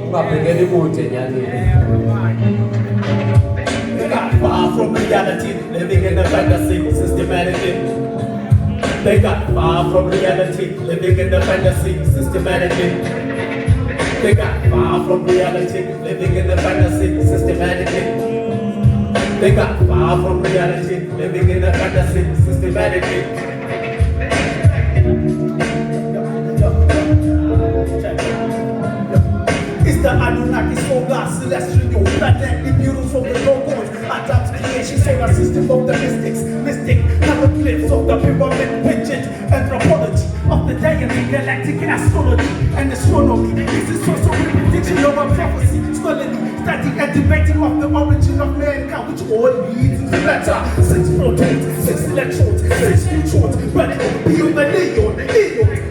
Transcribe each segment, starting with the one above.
They got far from reality, living in a fantasy systematically. They got far from reality, living in a fantasy systematically. They got far from reality, living in a fantasy systematically. They got far from reality, living in a fantasy systematically. It's the Anunnaki solar celestial planet, the mutants from the logos. Adam's creation solar system of the mystics, mystic hieroglyphs of the pyramid, widget, anthropology of the deity, galactic astrology and astronomy. This is also a prediction of a prophecy, scholarly study and debating of the origin of mankind, which all leads to matter. 6 protons, 6 electrons, 6 neutrons, but it will be on the neon.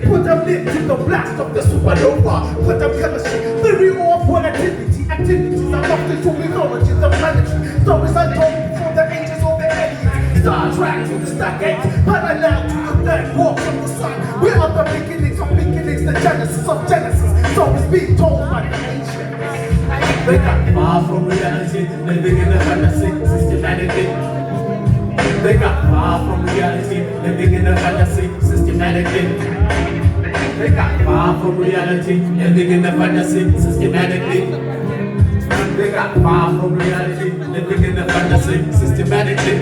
Put them lit to the blast of the supernova. Put them chemistry, theory of volatility. Activities are often to mythology, the planetary stories are told before the ages of the aliens. Star Trek to the Stargate, parallel to the third walk from the sun. We are the beginnings of beginnings, the genesis of Genesis. Stories being told by the ancients. They got far from reality, living in a fantasy systematically. They got far from reality, living in a fantasy systematically. They got far from reality, living in a fantasy systematically. They got far from reality, living in a fantasy systematically.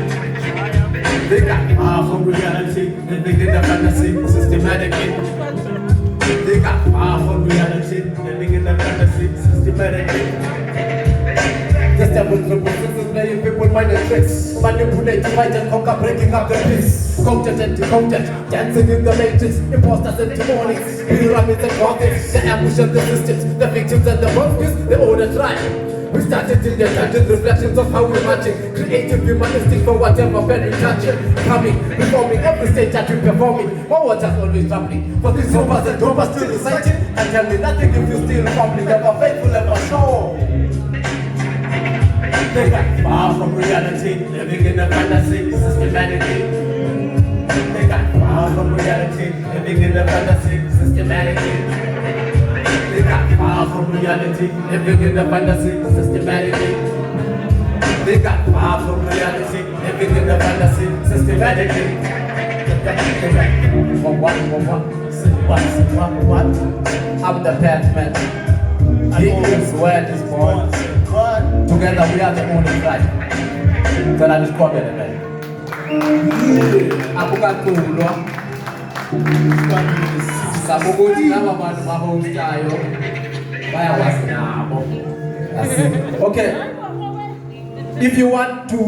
They got far from reality, living in a fantasy systematically. They got far from reality, living in a fantasy systematically. Yes, there will be people playing people mind and tricks, manipulate, fight and conquer, breaking up the peace. Coded and decoded, dancing in the matrix, imposters and demonics, pyramids and gothics, the ambush and the systems, the victims and the monsters, the order tribe. We started in the dungeon, reflections of how we're marching, creative, humanistic for whatever very touching. Coming, reforming every stage that we're performing. My waters always jumping, for these rovers and drovers still reciting. And tell me nothing if you still fumbling, ever faithful, ever sure. They got far from reality, living in a fantasy systematically. They got far from reality, living in a fantasy systematically. They got far from reality, living in a fantasy systematically. They got far from reality, living in a fantasy systematically. One. I'm the Batman. He is where is born. Together we are the only tribe. Tell us come here, man. Aku kan tulo. Sabugoji na mama mahostayo. Baya wasinabo. Okay. If you want to